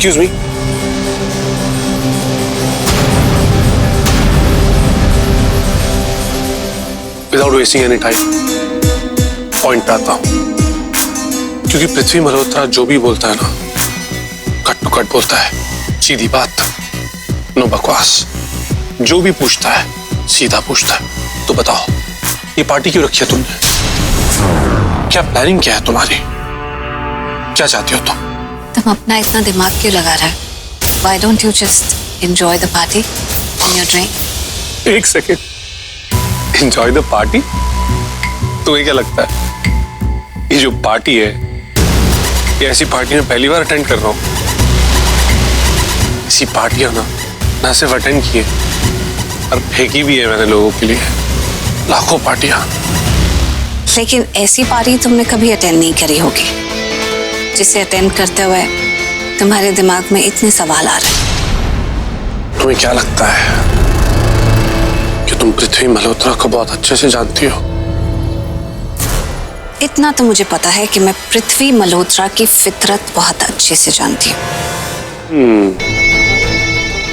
Excuse me, without wasting any time point पे आता हूं, क्योंकि पृथ्वी मल्होत्रा जो भी बोलता है ना, कट टू कट बोलता है, सीधी बात, नो बकवास। जो भी पूछता है सीधा पूछता है। तो बताओ, ये पार्टी क्यों रखी है तुमने? क्या प्लानिंग क्या है तुम्हारी? क्या चाहती हो तुम? तुम अपना इतना दिमाग क्यों लगा रहा है? Why don't you just enjoy the party in your drink? एक सेकेंड, एंजॉय द पार्टी? तुम्हें क्या लगता है ये जो पार्टी है, ये ऐसी पार्टी में पहली बार अटेंड कर रहा हूं? ऐसी पार्टियां ना सिर्फ अटेंड की है और फेंकी भी है मैंने लोगों के लिए, लाखों पार्टियां। लेकिन ऐसी पार्टी तुमने कभी अटेंड नहीं करी होगी जिसे अटेंड करते हुए तुम्हारे दिमाग में इतने सवाल आ रहे हैं। तुम्हें क्या लगता है कि तुम पृथ्वी मल्होत्रा को बहुत अच्छे से जानती हो? इतना तो मुझे पता है कि मैं पृथ्वी मल्होत्रा की फितरत बहुत अच्छे से जानती हूँ।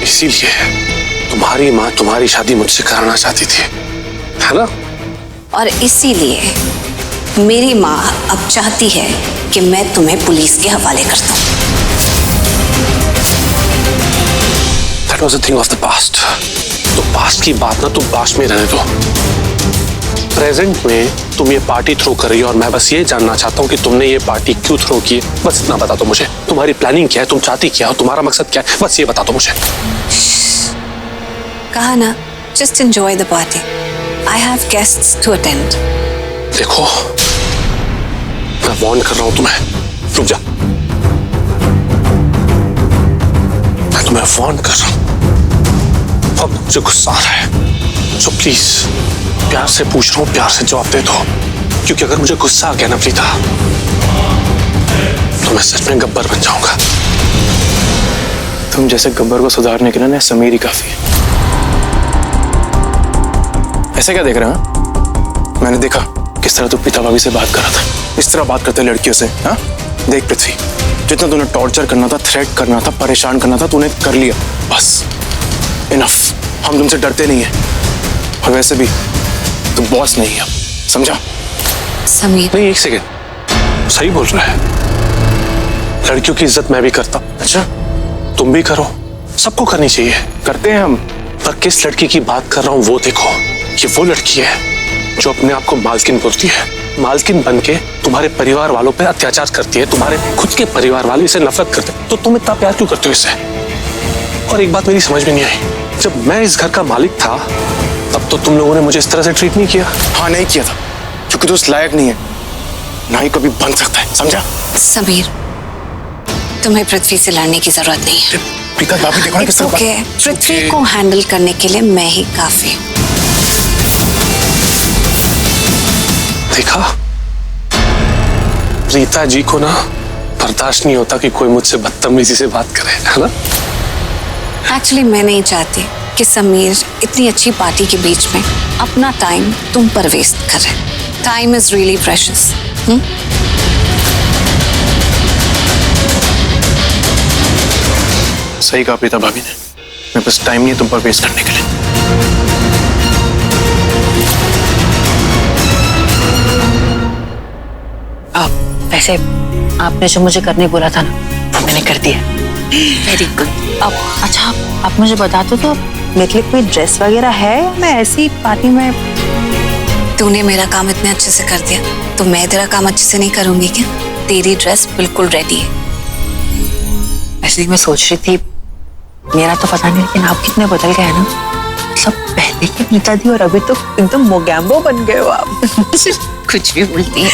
इसीलिए तुम्हारी माँ तुम्हारी शादी मुझसे कराना चाहती थी, है ना? और इसीलिए मेरी माँ अब चाहती है कि मैं तुम्हें पुलिस के हवाले कर दूं। That was a thing of the past. तो पास्ट की बात ना तुम पास्ट में रहने दो। प्रेजेंट में तुम ये पार्टी थ्रो कर रही हो और मैं बस ये जानना चाहता हूँ कि तुमने ये पार्टी क्यों थ्रो की है। बस इतना बता दो मुझे। तुम्हारी प्लानिंग क्या है, तुम चाहती क्या हो, तुम्हारा मकसद क्या है, बस ये बता दो मुझे। कहा ना, just enjoy the party. I have guests to attend. देखो, मैं वार्न कर रहा हूं तुम्हें, रुक जा। मैं तुम्हें वार्न कर रहा हूं, अब मुझे गुस्सा आ रहा है, सो प्लीज प्यार से पूछ रहा हूं, प्यार से जवाब दे दो, क्योंकि अगर मुझे गुस्सा आ गया ना प्रीता, तो मैं सच में गब्बर बन जाऊंगा। तुम जैसे गब्बर को सुधारने के लिए ना समीर ही काफी है। ऐसे क्या देख रहे हैं? मैंने देखा किस तरह तू पिता भाभी से बात कर रहा था, इस तरह बात करते लड़कियों से। हाँ देख पृथ्वी, जितना तूने टॉर्चर करना था, थ्रेट करना था, परेशान करना था, तूने कर लिया। बस इनफ। हम तुमसे डरते नहीं है, और वैसे भी तू बॉस नहीं है, समझा? समीर, नहीं, एक सेकेंड, सही बोल रहा है। लड़कियों की इज्जत मैं भी करता हूं। अच्छा, तुम भी करो, सबको करनी चाहिए। करते हैं हम। पर किस लड़की की बात कर रहा हूं वो देखो। ये वो लड़की है जो अपने आप को मालकिन बोलती है, मालकिन बनके तुम्हारे परिवार वालों पे अत्याचार करती है। तुम्हारे खुद के परिवार वाले इसे नफरत करते हैं, तो तुम इतना प्यार क्यों करते हो इससे? और एक बात मेरी समझ में नहीं आई, जब मैं इस घर का मालिक था तब तो तुम लोगों ने मुझे इस तरह से ट्रीट नहीं किया। हाँ नहीं किया था, क्योंकि तू उस लायक नहीं है, ना ही कभी बन सकता है, समझा? समीर, तुम्हें पृथ्वी से लड़ने की जरूरत नहीं है। प्रीता भाभी देखो ना किस तरह ओके, पृथ्वी को हैंडल करने के लिए मैं ही काफी हूँ। देखा, रीता जी को ना बर्दाश्त नहीं होता कि कोई मुझसे बदतमीजी से बात करे, है ना? एक्चुअली मैं नहीं चाहती कि समीर इतनी अच्छी पार्टी के बीच में अपना टाइम तुम पर वेस्ट करे। Time is really precious. सही कहा प्रीता भाभी ने, मेरे पास टाइम नहीं है तुम पर वेस्ट करने के लिए। वैसे आपने जो मुझे करने बोला था ना, वो मैंने कर दिया। Very good. अब अच्छा, आप मुझे बता दो तो मेरे लिए कोई ड्रेस वगैरह है, या मैं ऐसी पार्टी में? तूने मेरा काम इतने अच्छे से कर दिया तो मैं तेरा काम अच्छे से नहीं करूंगी क्या? तेरी ड्रेस बिल्कुल रेडी है। ऐसे ही मैं सोच रही थी, मेरा तो पता नहीं, लेकिन आप कितने बदल गए ना। सब पहले की नीता थी और अभी तो एकदम मोगैम्बो बन गए हो आप। कुछ भी बोलती है।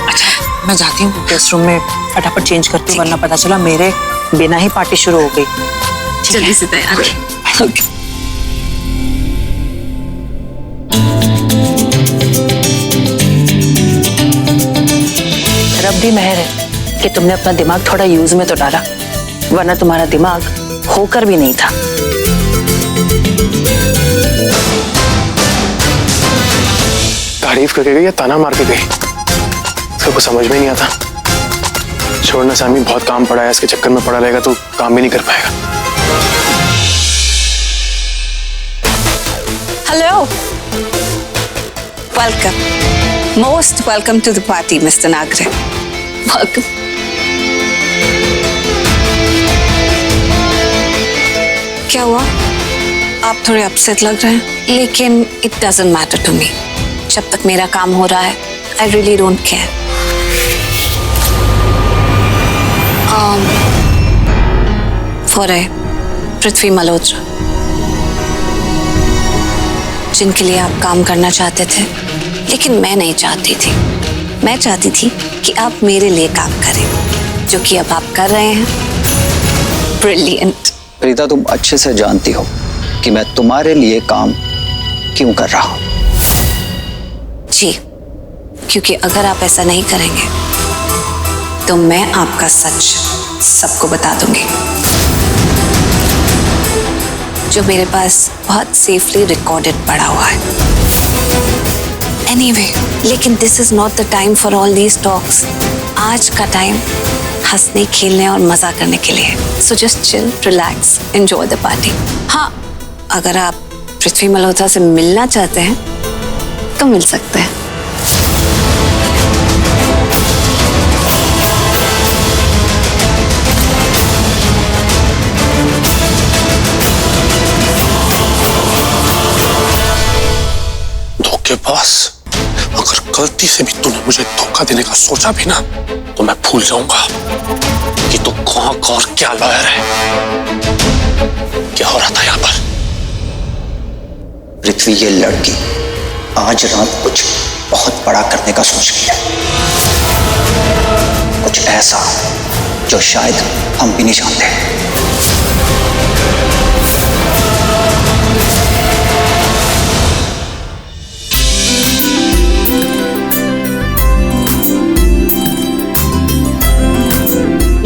अच्छा, मैं जाती हूँ गेस्ट रूम में, फटाफट चेंज करती हूँ, वरना पता चला मेरे बिना ही पार्टी शुरू हो गई। जल्दी से तैयार। रब भी मेहर है कि तुमने अपना दिमाग थोड़ा यूज में तो डाला, वरना तुम्हारा दिमाग होकर भी नहीं था। तारीफ करके गई या ताना मार के गई, इसका कुछ समझ में नहीं आता। छोड़ना सामी, बहुत काम पड़ा है, इसके चक्कर में पड़ा रहेगा तो काम भी नहीं कर पाएगा। Hello, welcome, most welcome to the party mister Nagre. Welcome. क्या हुआ? आप थोड़े अपसेट लग रहे हैं, लेकिन it doesn't matter to me. जब तक मेरा काम हो रहा है, I really don't care. For Prithvi Malhotra, जिनके लिए आप काम करना चाहते थे, लेकिन मैं नहीं चाहती थी। मैं चाहती थी कि आप मेरे लिए काम करें, जो कि अब आप कर रहे हैं। ब्रिलियंट। प्रीता, तुम अच्छे से जानती हो कि मैं तुम्हारे लिए काम क्यों कर रहा हूं। जी, क्योंकि अगर आप ऐसा नहीं करेंगे तो मैं आपका सच सबको बता दूंगी, जो मेरे पास बहुत सेफली रिकॉर्डेड पड़ा हुआ है। एनीवे, लेकिन this is not the time for all these talks. आज का टाइम हंसने, खेलने और मजा करने के लिए। So just chill, relax, enjoy the party. हाँ, अगर आप पृथ्वी मल्होत्रा से मिलना चाहते हैं तो मिल सकते हैं। धोखेबाज, अगर गलती से भी तूने मुझे धोखा देने का सोचा भी ना, तो मैं भूल जाऊंगा कि तू कहां और क्या लॉयर है। क्या हो रहा था यहां पर? पृथ्वी, ये लड़की आज रात कुछ बहुत बड़ा करने का सोच रही है। कुछ ऐसा जो शायद हम भी नहीं जानते।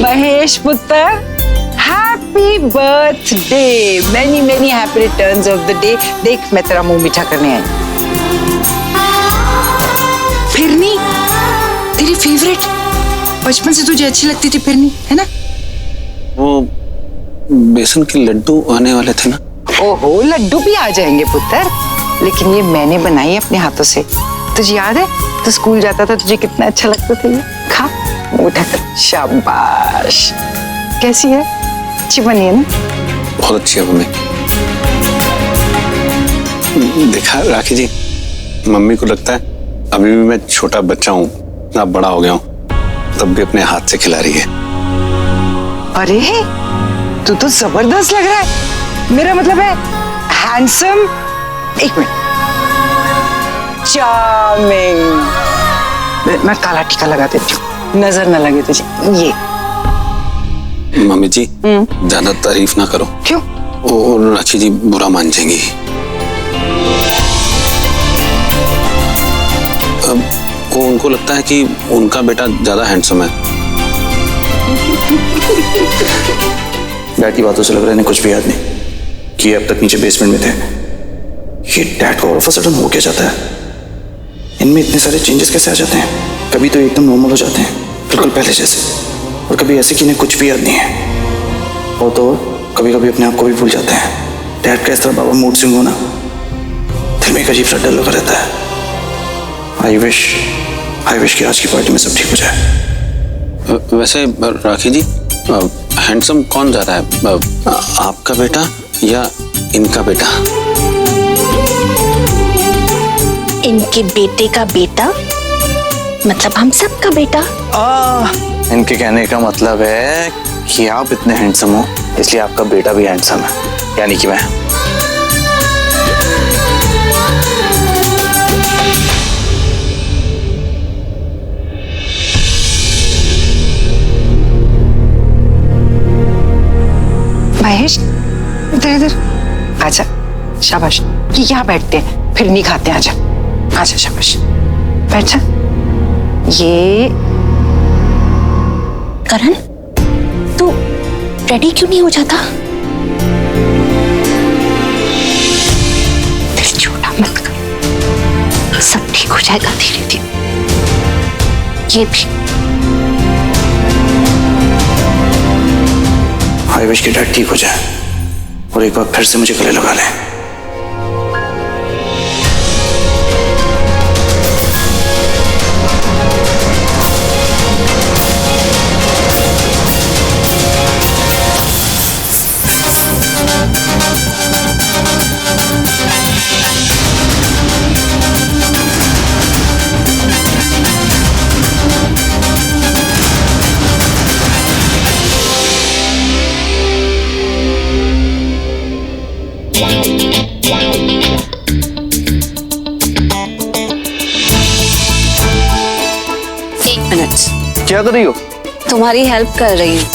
महेश पुत्र, happy birthday, many many happy returns of the day. देख, मैं तेरा मुंह मीठा करने आई। फिरनी तेरी फेवरेट, बचपन से तुझे अच्छी लगती थी फिरनी, है ना? वो बेसन के लड्डू आने वाले थे ना। ओहो, लड्डू भी आ जाएंगे पुत्र, लेकिन ये मैंने बनाई अपने हाथों से। तुझे याद है तो स्कूल जाता था, तुझे कितना अच्छा लगता था ये। खा, उठा कर। शाबाश। कैसी है? अच्छी बनी है ना? बहुत अच्छी है मम्मी। देखा राखी जी, मम्मी को लगता है अभी भी मैं छोटा बच्चा हूँ, इतना बड़ा हो गया हूँ, तब भी अपने हाथ से खिला रही है। अरे तू तो जबरदस्त लग रहा है। मेरा मतलब है हैंडसम। एक मिनट, चार्मिंग। मैं काला टीका लगा देती हूँ, नजर न लगे तुझे। ये मम्मी जी, ज्यादा तारीफ ना करो। क्यों? और राखी जी बुरा मान जाएंगी। अब उनको लगता है कि उनका बेटा ज्यादा हैंडसम है। डैड की बातों से लग रहा है इन्हें कुछ भी याद नहीं कि अब तक नीचे बेसमेंट में थे। ये डैड को ऑल ऑफ अ सडन हो क्या जाता है? इनमें इतने सारे चेंजेस कैसे आ जाते हैं? कभी तो एकदम नॉर्मल हो जाते हैं, बिल्कुल पहले जैसे, और कभी ऐसे कि इन्हें कुछ भी याद नहीं है। और तो कभी कभी अपने आप को भी भूल जाते हैं। डैड का इस तरह बाबा मूड स्विंग होना दिल में एक अजीब सा डर लगा रहता है। आई विश कि आज की पार्टी में सब ठीक हो जाए। वैसे राखी जी, हैंडसम कौन ज्यादा है, आपका बेटा या इनका बेटा? इनके बेटे का बेटा मतलब हम सब का बेटा। इनके कहने का मतलब है कि आप इतने हैंडसम हो, इसलिए आपका बेटा भी हैंडसम है, यानी कि मैं। महेश, इधर इधर आजा। शाबाश। ये यहाँ बैठते हैं, फिर नहीं खाते हैं। आजा आजा, शाबाश, बैठ जा। ये करण, तू रेडी क्यों नहीं हो जाता? दिल छोटा मत कर, सब ठीक हो जाएगा धीरे धीरे। ये भी आई विश कि डैड ठीक हो जाए और एक बार फिर से मुझे गले लगा लें। क्या कर रही हो? तुम्हारी हेल्प कर रही हूँ।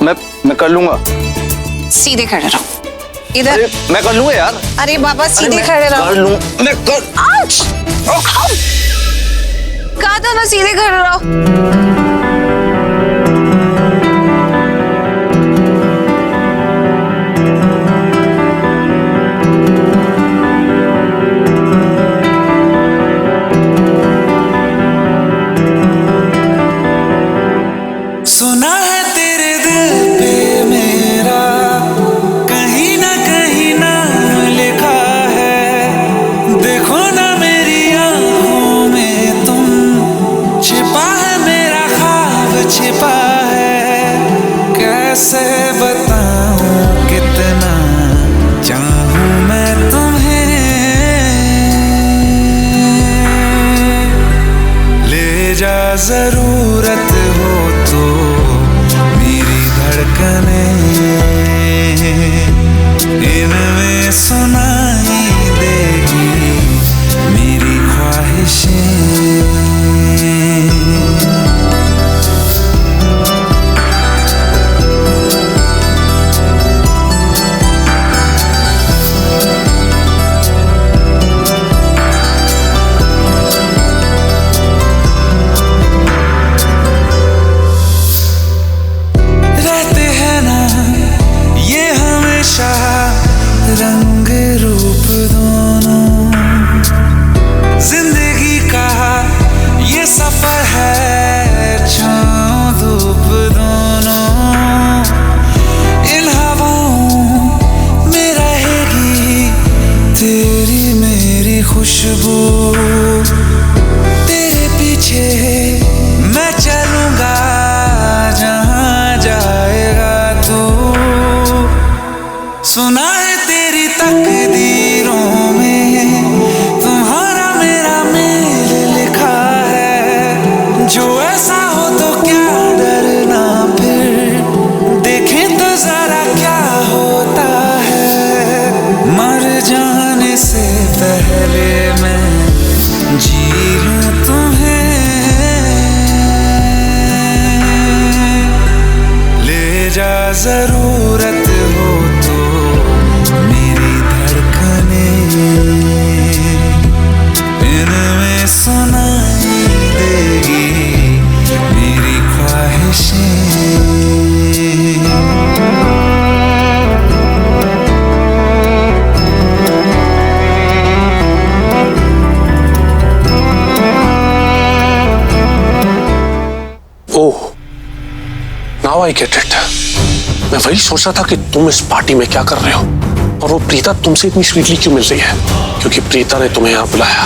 मैं कर लूंगा। सीधे खड़े रहो। इधर। अरे मैं कर लूंगा यार। अरे बाबा सीधे खड़े रहो। कर लूं मैं कर। कहा था ना सीधे खड़े रहो। सुना है तेरे दिल पे मेरा कहीं ना लिखा है। देखो ना मेरी आँखों में तुम, छिपा है मेरा ख्वाब छिपा है। कैसे बताऊं कितना चाहूं मैं तुम्हें। ले जा जरूरत हो तो मेरी धड़कनें, इनमें सुनाई देगी मेरी ख्वाहिशें। रंग रूप दोनों, जिंदगी का ये सफर है छाँव धूप दोनों। इन हवाओं में रहेगी तेरी मेरी खुशबू। तेरे पीछे मैं चलूंगा जहाँ जाएगा तू। सुना है तेरी तकदीरों में तुम्हारा मेरा मेल लिखा है। जो ऐसा हो तो क्या डरना फिर, देखें तो जरा क्या होता है। मर जाने से पहले मैं जी लूं तुम्हें। ले जा जरूरत हो तो मेरी धड़कनें, इनमें सुनाई देगी मेरी ख्वाहिशें। ओह, नाउ आई गेट इट। मैं वही सोच रहा था कि तुम इस पार्टी में क्या कर रहे हो और वो प्रीता तुमसे इतनी स्वीटली क्यों मिल रही है। क्योंकि प्रीता ने तुम्हें यहाँ बुलाया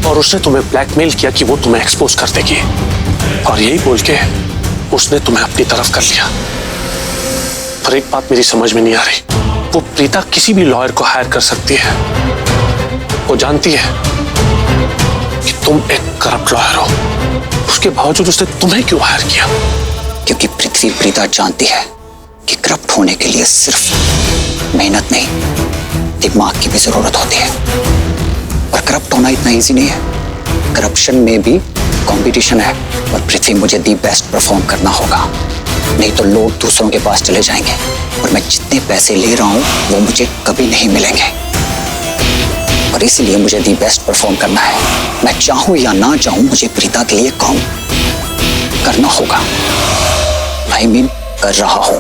और उसने तुम्हें ब्लैकमेल किया कि वो तुम्हें एक्सपोज कर देगी, और यही बोल के उसने तुम्हें अपनी तरफ कर लिया। पर एक बात मेरी समझ में नहीं आ रही, वो प्रीता किसी भी लॉयर को हायर कर सकती है। वो जानती है कि तुम एक करप्ट लॉयर हो, उसके बावजूद उसने तुम्हें क्यों हायर किया? क्योंकि पृथ्वी प्रीता जानती है कि करप्ट होने के लिए सिर्फ मेहनत नहीं, दिमाग की भी जरूरत होती है। और करप्ट होना इतना इजी नहीं है। करप्शन में भी कंपटीशन है और पृथ्वी मुझे दी बेस्ट परफॉर्म करना होगा, नहीं तो लोग दूसरों के पास चले जाएंगे और मैं जितने पैसे ले रहा हूं वो मुझे कभी नहीं मिलेंगे। और इसीलिए मुझे दी बेस्ट परफॉर्म करना है। मैं चाहूं या ना चाहूं मुझे प्रीता के लिए काम करना होगा। आई मीन कर रहा हूं,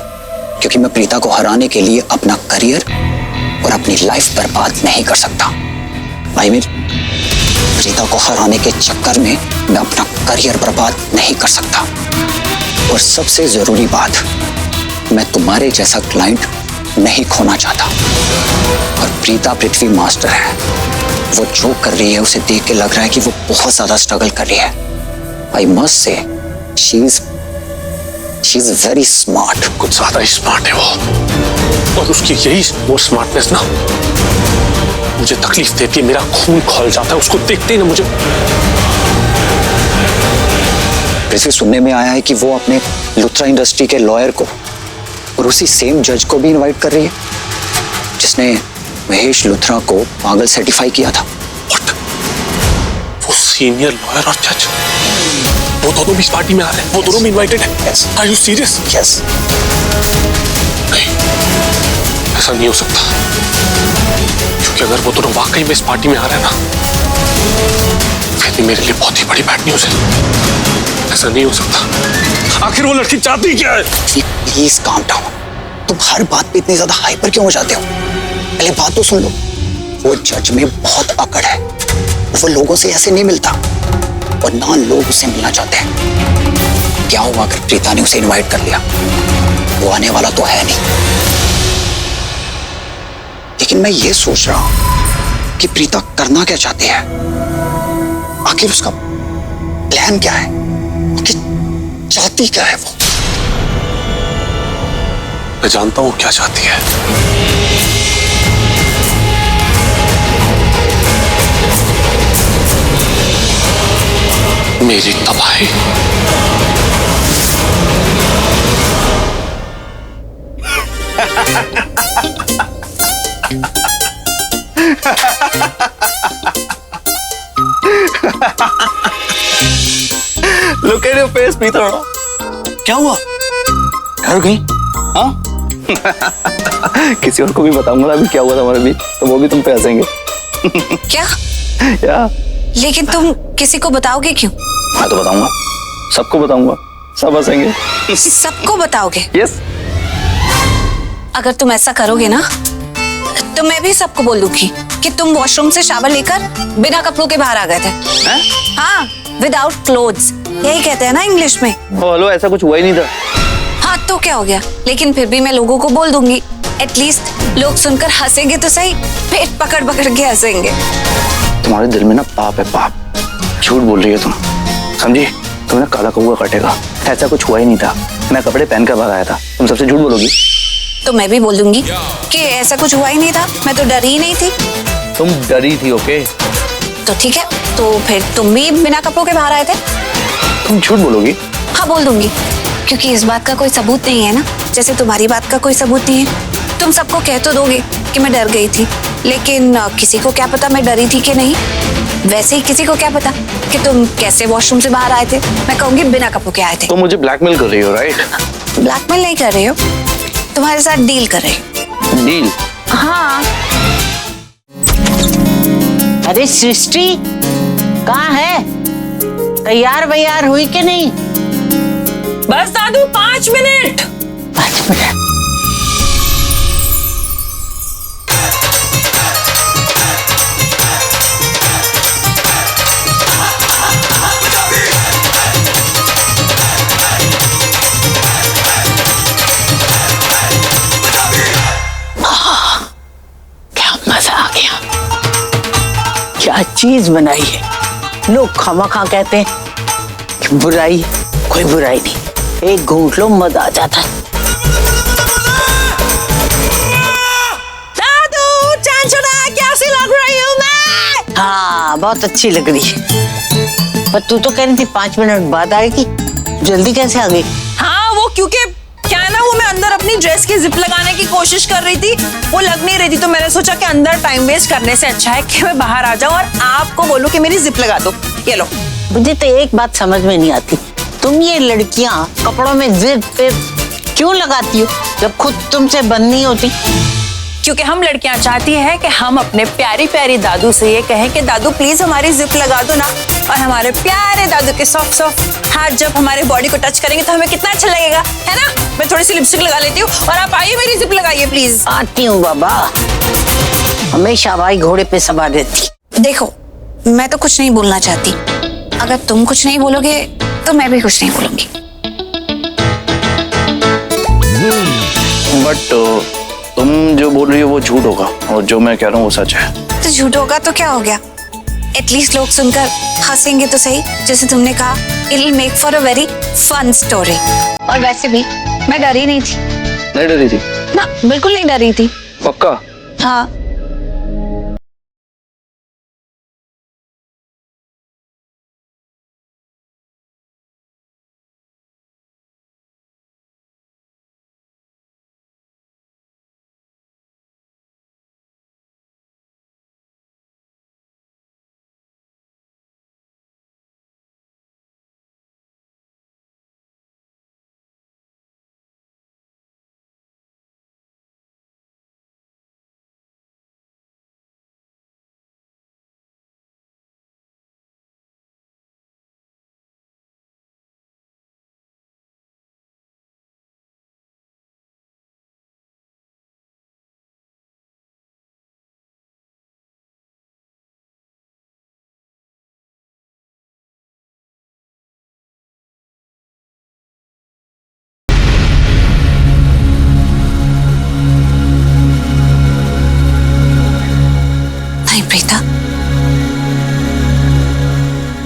क्योंकि मैं प्रीता को हराने के लिए अपना करियर और अपनी लाइफ बर्बाद नहीं कर सकता। आई मीन प्रीता को हराने के चक्कर में मैं अपना करियर बर्बाद नहीं कर सकता। और सबसे जरूरी बात, मैं तुम्हारे जैसा क्लाइंट नहीं खोना चाहता। और प्रीता पृथ्वी मास्टर है, वो जो कर रही है उसे देख के लग रहा है कि वो बहुत ज्यादा स्ट्रगल कर रही है। I must say she is very smart. कुछ ज्यादा ही स्मार्ट है वो, और उसकी यही वो स्मार्टनेस ना मुझे तकलीफ देती है। मेरा खून खौल जाता है उसको देखते ही ना मुझे। वैसे सुनने में आया है कि वो अपने लुथरा इंडस्ट्री के लॉयर को और उसी सेम जज को भी इनवाइट कर रही है जिसने महेश लुथरा को पागल सर्टिफाई किया था। What? वो सीनियर लॉयर और जज वो दोनों भी इस पार्टी में आ रहे हैं? वो दोनों भी इनवाइटेड है? Are you serious? Yes. नहीं, ऐसा नहीं हो सकता, क्योंकि अगर वो दोनों वाकई में इस पार्टी में आ रहे हैं ना, फिर मेरे लिए बहुत ही बड़ी बैड न्यूज है। ऐसा नहीं हो सकता। आखिर वो लड़की चाहती क्या है? Please calm down. तुम हर बात पे इतनी ज्यादा हाइपर क्यों हो जाते हो? पहले बात तो सुन लो। वो जज में बहुत अकड़ है, वो लोगों से ऐसे नहीं मिलता और ना लोग उससे मिलना चाहते हैं। क्या हुआ अगर प्रीता ने उसे इनवाइट कर लिया? वो आने वाला तो है नहीं। लेकिन मैं ये सोच रहा हूं कि प्रीता करना क्या चाहती है, आखिर उसका प्लान क्या है, कि चाहती क्या है वो? मैं जानता हूं क्या चाहती है। मेरी तबाही। Look at your face, Preeta. क्या हुआ? डर गई? हाँ? किसी और को भी बताऊंगा ना अभी क्या हुआ था हमारे बीच, तो वो भी तुम पे हंसेंगे। क्या? या? लेकिन तुम किसी को बताओगे क्यों? मैं तो बताऊंगा, सबको बताऊंगा, सब हंसेंगे। सबको बताओगे? यस। अगर तुम ऐसा करोगे ना तो मैं भी सबको बोल दूंगी कि तुम वॉशरूम से शावर लेकर बिना कपड़ों के बाहर आ गए थे। हाँ, विदाउट क्लोथ्स, यही कहते हैं ना इंग्लिश में। हेलो, ऐसा कुछ हुआ ही नहीं था। हाँ तो क्या हो गया, लेकिन फिर भी मैं लोगों को बोल दूंगी। एटलीस्ट लोग सुनकर हंसेंगे तो सही, पेट पकड़ पकड़ के हंसेंगे। तुम्हारे दिल में ना पाप है, पाप। झूठ बोल रही है तुम, समझी? तुमने काला कौवा काटेगा, ऐसा कुछ हुआ ही नहीं था। मैं कपड़े पहन कर बाहर आया था। तुम सबसे झूठ बोलोगी तो मैं भी बोल दूंगी कि ऐसा कुछ हुआ ही नहीं था, मैं तो डरी ही नहीं थी। तुम डरी थी, ओके? तो ठीक है, तो फिर तुम भी बिना कपड़ों के बाहर आए थे। तुम झूठ बोलोगी? हाँ बोल दूंगी, क्योंकि इस बात का कोई सबूत नहीं है ना, जैसे तुम्हारी बात का कोई सबूत नहीं है। तुम सबको कह तो दोगे कि मैं डर गई थी, लेकिन किसी को क्या पता मैं डरी थी कि नहीं। वैसे ही किसी को क्या पता कि तुम कैसे वॉशरूम से बाहर आए थे। मैं कहूंगी बिना कपड़ों के आए थे। तो मुझे ब्लैकमेल कर रही हो, राइट? ब्लैकमेल नहीं कर रही हो, तुम्हारे साथ डील कर रही हो। डील? हाँ। अरे सृष्टि कहाँ है? तैयार वैयार हुई कि नहीं? बस दादू 5 मिनट। 5 मिनट। क्या मजा आ गया। क्या चीज बनाई है। लोग खामखा कहते हैं कि बुराई, कोई बुराई नहीं, एक घूंट लो मजा आ जाता है। दादू चांचना कैसी लग रही हूँ मैं? हाँ बहुत अच्छी लग रही है, पर तू तो कह रही थी 5 मिनट बाद आएगी, जल्दी कैसे आ गई? हाँ वो क्योंकि क्या है ना, वो मैं अंदर अपनी ड्रेस की जिप लगाने की कोशिश कर रही थी, वो लग नहीं रही थी, तो मैंने सोचा कि अंदर टाइम वेस्ट करने से अच्छा है कि मैं बाहर आ जाऊं और आपको बोलूं कि मेरी जिप लगा दो। ये लो। मुझे तो एक बात समझ में नहीं आती, तुम ये लड़कियां कपड़ों में जिप पे क्यों लगाती हो जब खुद तुमसे बंद नहीं होती? क्योंकि हम लड़कियां चाहती हैं कि हम अपने प्यारी प्यारी दादू से ये कहें कि दादू प्लीज हमारी जिप लगा दो ना, और हमारे प्यारे दादू के सॉफ्ट सॉफ्ट हाथ जब हमारे बॉडी को टच करेंगे तो हमें कितना अच्छा लगेगा, है ना? मैं थोड़ी सी लिपस्टिक लगा लेती हूँ और आप आइए मेरी जिप लगाइए प्लीज। आती हूँ बाबा, हमेशा भाई घोड़े पे सवार रहती। देखो मैं तो कुछ नहीं बोलना चाहती, अगर तुम कुछ नहीं बोलोगे तो मैं भी कुछ नहीं बोलूंगी। बट तुम जो बोल रही हो वो झूठ होगा और जो मैं कह रहा हूँ वो सच है। तो झूठ होगा तो क्या हो गया, एटलीस्ट लोग सुनकर हंसेंगे तो सही। जैसे तुमने कहा, it'll make for a very fun story। और वैसे भी मैं डरी नहीं थी। नहीं डरी थी ना, बिल्कुल नहीं डरी थी। पक्का? हाँ। प्रीता,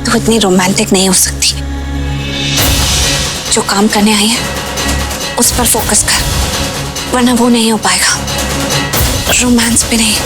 तू इतनी रोमांटिक नहीं हो सकती। जो काम करने आई है उस पर फोकस कर, वरना वो नहीं हो पाएगा। रोमांस भी नहीं।